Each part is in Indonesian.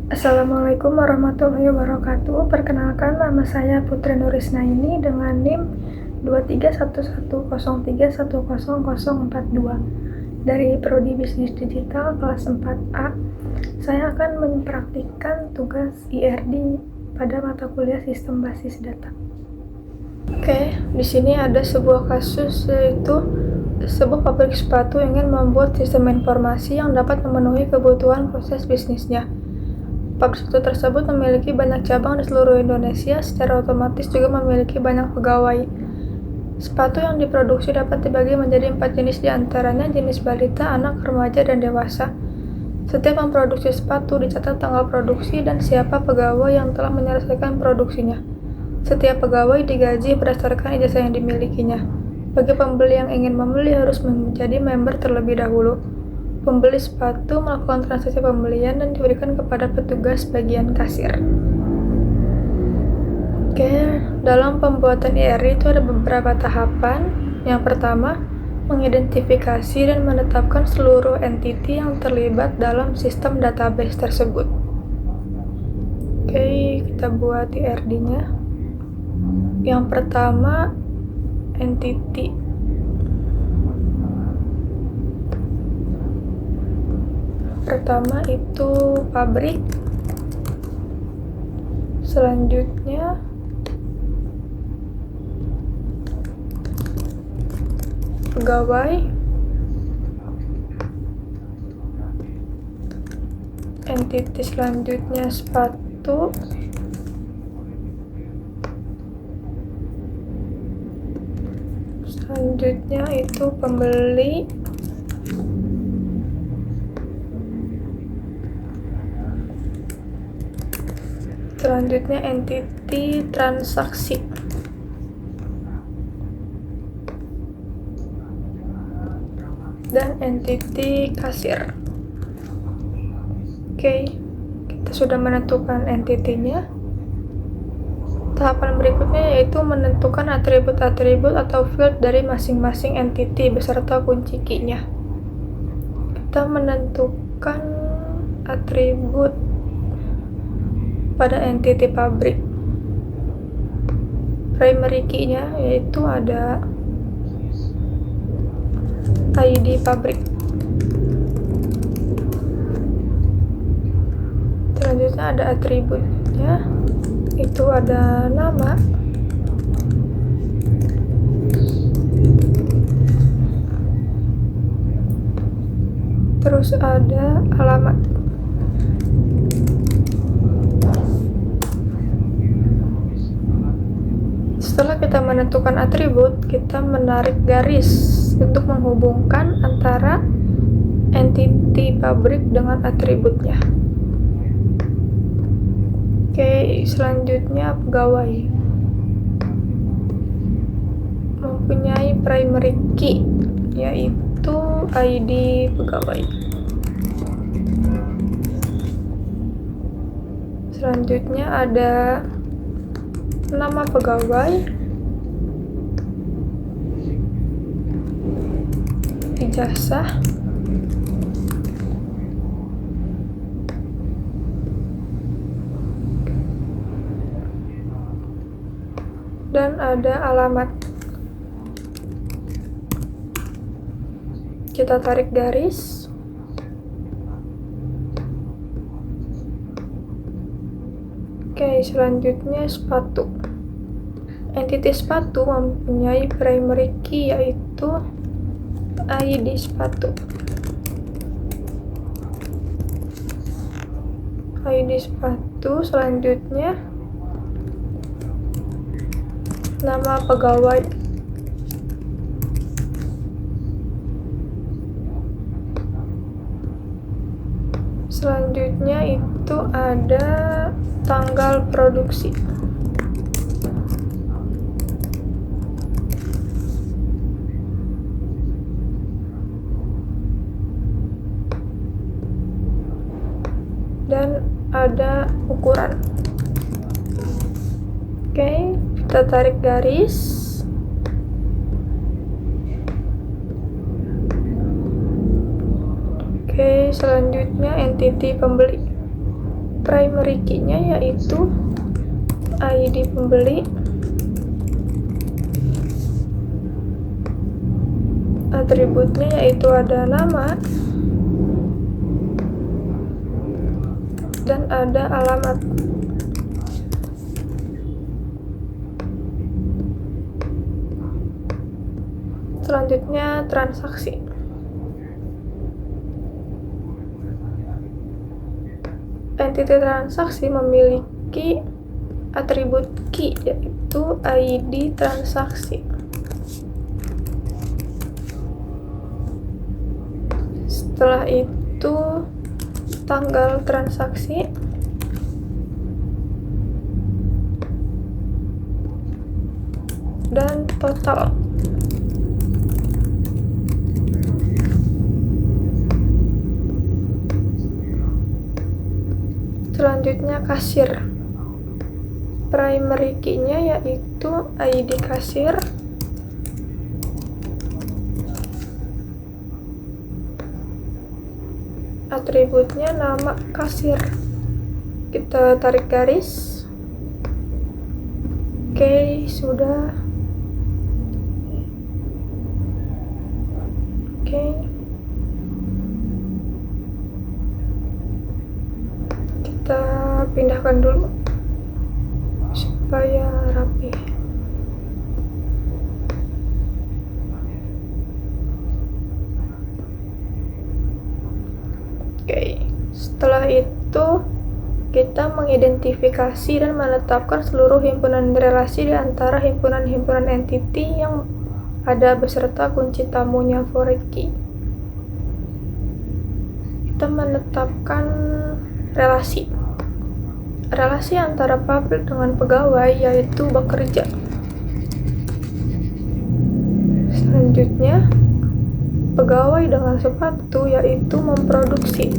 Assalamualaikum warahmatullahi wabarakatuh. Perkenalkan, nama saya Putri Nurisnaini dengan NIM 231103100042 dari Prodi Bisnis Digital kelas 4A. Saya akan mempraktikkan tugas IRD pada mata kuliah Sistem Basis Data. Oke, di sini ada sebuah kasus, yaitu sebuah pabrik sepatu ingin membuat sistem informasi yang dapat memenuhi kebutuhan proses bisnisnya. Pabrik sepatu tersebut memiliki banyak cabang di seluruh Indonesia, secara otomatis juga memiliki banyak pegawai. Sepatu yang diproduksi dapat dibagi menjadi 4 jenis, diantaranya jenis balita, anak, remaja, dan dewasa. Setiap memproduksi sepatu dicatat tanggal produksi dan siapa pegawai yang telah menyelesaikan produksinya. Setiap pegawai digaji berdasarkan ijazah yang dimilikinya. Bagi pembeli yang ingin membeli harus menjadi member terlebih dahulu. Pembeli sepatu melakukan transaksi pembelian dan diberikan kepada petugas bagian kasir. Oke, dalam pembuatan IRD itu ada beberapa tahapan. Yang pertama, mengidentifikasi dan menetapkan seluruh entiti yang terlibat dalam sistem database tersebut. Oke, kita buat IRD-nya. Yang pertama, entiti. Pertama itu pabrik, selanjutnya pegawai, entiti selanjutnya sepatu, selanjutnya itu pembeli, selanjutnya entiti transaksi. Dan entiti kasir. Oke, kita sudah menentukan entitinya. Tahapan berikutnya yaitu menentukan atribut-atribut atau field dari masing-masing entiti beserta kunci key-nya. Kita menentukan atribut pada entiti pabrik. Primary key-nya yaitu ada ID pabrik. Selanjutnya ada atributnya, itu ada nama, terus ada alamat. Setelah kita menentukan atribut, kita menarik garis untuk menghubungkan antara entiti pabrik dengan atributnya. Oke, selanjutnya pegawai mempunyai primary key, yaitu ID pegawai. Selanjutnya ada nama pegawai, ijazah, dan ada alamat. Kita tarik garis. Oke, selanjutnya sepatu. Entiti sepatu mempunyai primary key yaitu ID sepatu. ID sepatu, selanjutnya nama pegawai. Selanjutnya itu ada tanggal produksi. Dan ada ukuran. Oke, kita tarik garis. Oke, selanjutnya entiti pembeli. Primary key-nya yaitu ID pembeli, atributnya yaitu ada nama dan ada alamat. Selanjutnya transaksi. Entiti transaksi memiliki atribut key yaitu ID transaksi. Setelah itu tanggal transaksi, dan total. Selanjutnya kasir. Primary key-nya yaitu ID kasir, atributnya nama kasir. Kita tarik garis. Oke, sudah. Oke. Kita pindahkan dulu supaya rapi. Oke, setelah itu kita mengidentifikasi dan menetapkan seluruh himpunan relasi di antara himpunan-himpunan entiti yang ada beserta kunci tamunya foreign key. Kita menetapkan relasi antara pabrik dengan pegawai yaitu bekerja. Selanjutnya pegawai dengan sepatu yaitu memproduksi.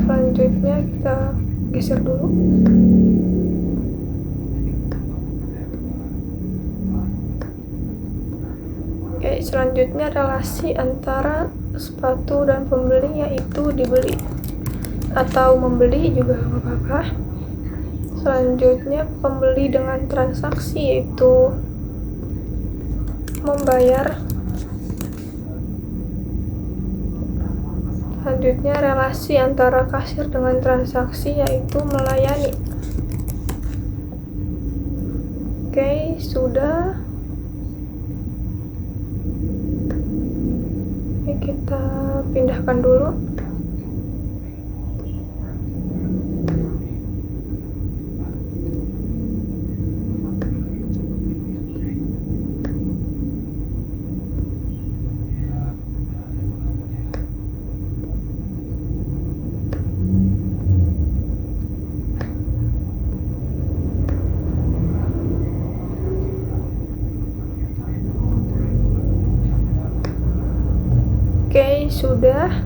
Selanjutnya kita geser dulu. Oke, selanjutnya relasi antara sepatu dan pembeli yaitu dibeli atau membeli juga nggak apa-apa. Selanjutnya pembeli dengan transaksi yaitu membayar. Selanjutnya relasi antara kasir dengan transaksi yaitu melayani. Oke, sudah. Ini kita pindahkan dulu. Oke, sudah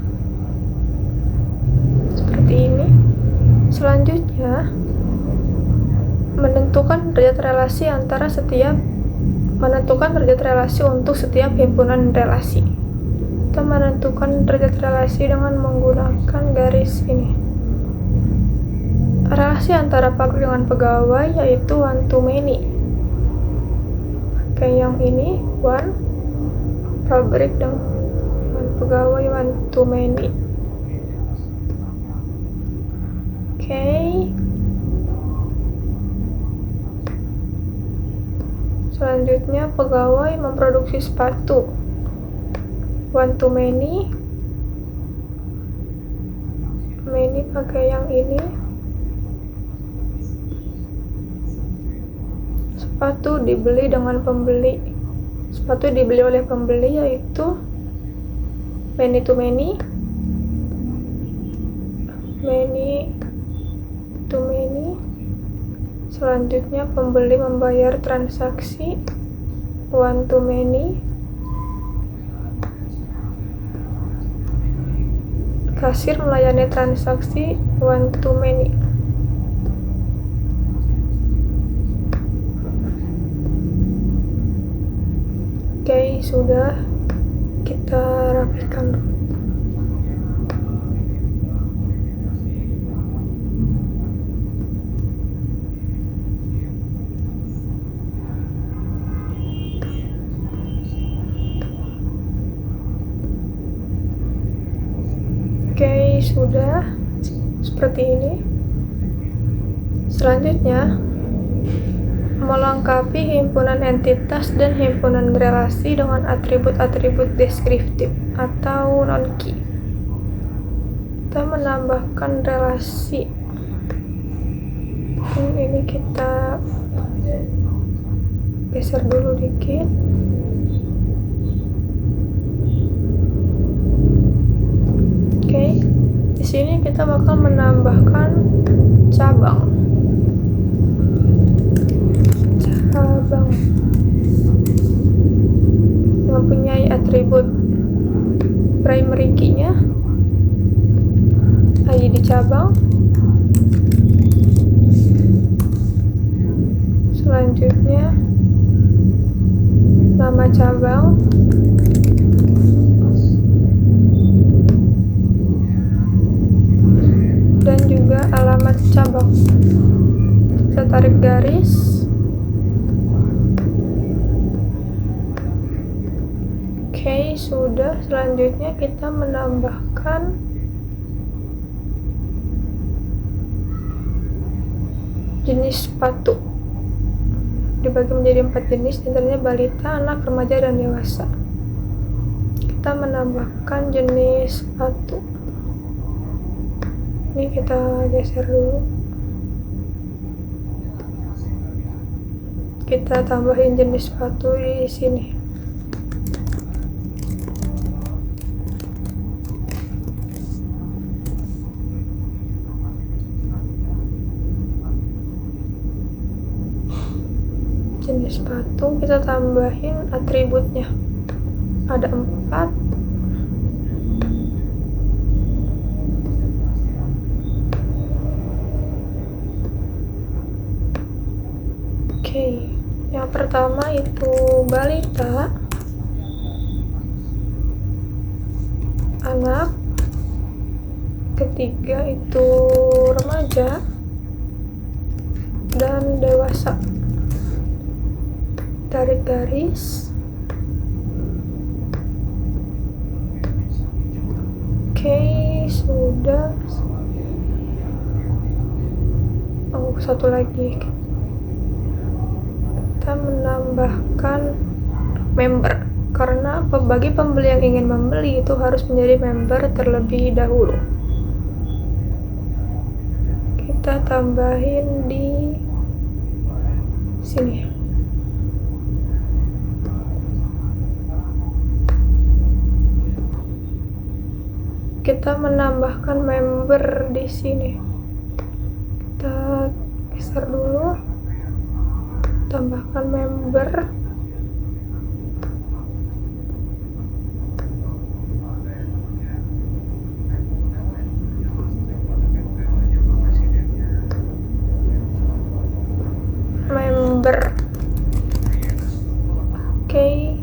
seperti ini. Selanjutnya menentukan derajat relasi untuk setiap himpunan relasi. Kita menentukan derajat relasi dengan menggunakan garis ini. Relasi antara pabrik dengan pegawai yaitu one to many. Pakai yang ini, one, pabrik dengan pegawai one to many. Oke. Selanjutnya pegawai memproduksi sepatu one to many. Many pakai yang ini. Sepatu dibeli dengan pembeli. Sepatu dibeli oleh pembeli yaitu many to many. Many to many. Selanjutnya pembeli membayar transaksi one to many. Kasir melayani transaksi one to many. Oke, sudah. Kita rapikan dulu. sudah seperti ini. Selanjutnya, melengkapi himpunan entitas dan himpunan relasi dengan atribut-atribut deskriptif atau non-key. Kita menambahkan relasi. Ini kita geser dulu dikit. Oke, di sini kita bakal menambahkan cabang mempunyai atribut primary key-nya, ID cabang. Selanjutnya nama cabang, dan juga alamat cabang. Kita tarik garis. Oke, sudah. Selanjutnya kita menambahkan jenis sepatu. Dibagi menjadi 4 jenis, antaranya balita, anak, remaja, dan dewasa. Kita menambahkan jenis sepatu. Ini kita geser dulu. Kita tambahin jenis sepatu di sini. Jenis sepatu kita tambahin atributnya, ada 4. Oke, yang pertama itu balita, anak, ketiga itu remaja, dan dewasa. Tarik garis. Oke, sudah. Oh, satu lagi. Kita menambahkan member, karena bagi pembeli yang ingin membeli itu harus menjadi member terlebih dahulu. Kita tambahin di sini. Kita menambahkan member di sini. Kita geser dulu. Tambahkan member. Member. Oke.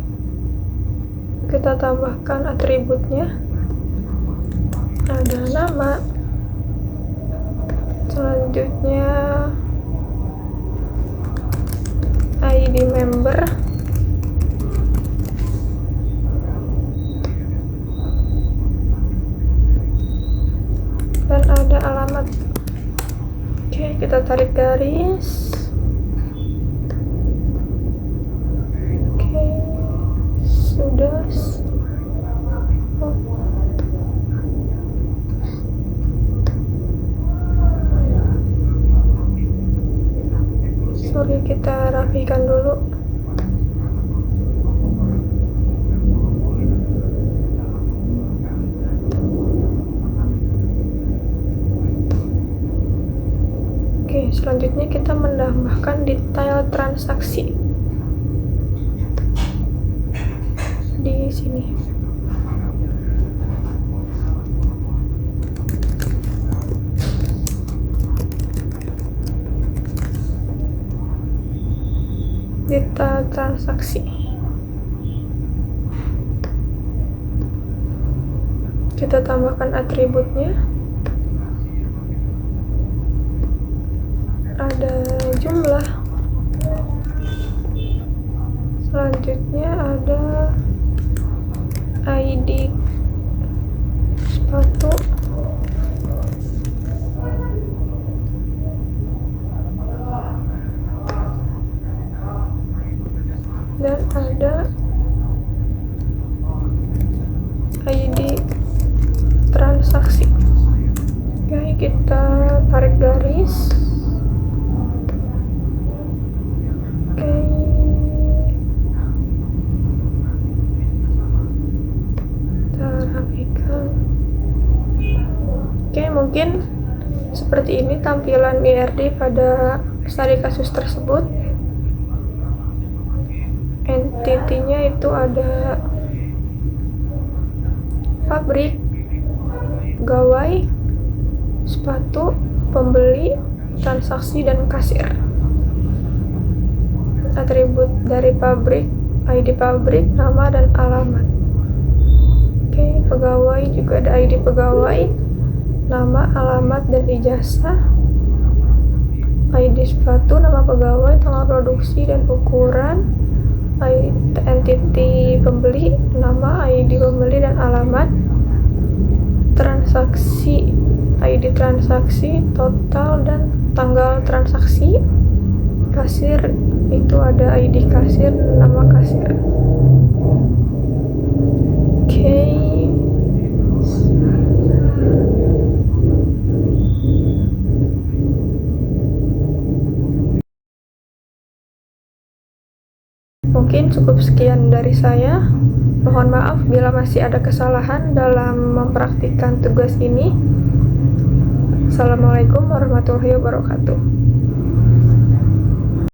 Kita tambahkan atributnya. Ada nama. Selanjutnya ID member, dan ada alamat. Oke, kita tarik garis. Oke, sudah. Sorry, kita rapikan dulu. Oke, selanjutnya kita menambahkan detail transaksi di sini. Detail transaksi. Kita tambahkan atributnya. Ada jumlah. Selanjutnya ada ID sepatu. kita tarik garis. Oke. Kita rapikan. Oke, mungkin seperti ini tampilan IRD pada studi kasus tersebut. Entitinya itu ada pabrik, pegawai, sepatu, pembeli, transaksi, dan kasir. Atribut dari pabrik, ID pabrik, nama, dan alamat. Oke, pegawai juga ada ID pegawai, nama, alamat, dan ijazah. ID sepatu, nama pegawai, tanggal produksi, dan ukuran. Entiti pembeli, nama, ID pembeli, dan alamat. Transaksi, ID transaksi, total, dan tanggal transaksi. Kasir itu ada ID kasir, nama kasir. Oke. Mungkin cukup sekian dari saya. Mohon maaf bila masih ada kesalahan dalam mempraktikkan tugas ini. Assalamualaikum warahmatullahi wabarakatuh.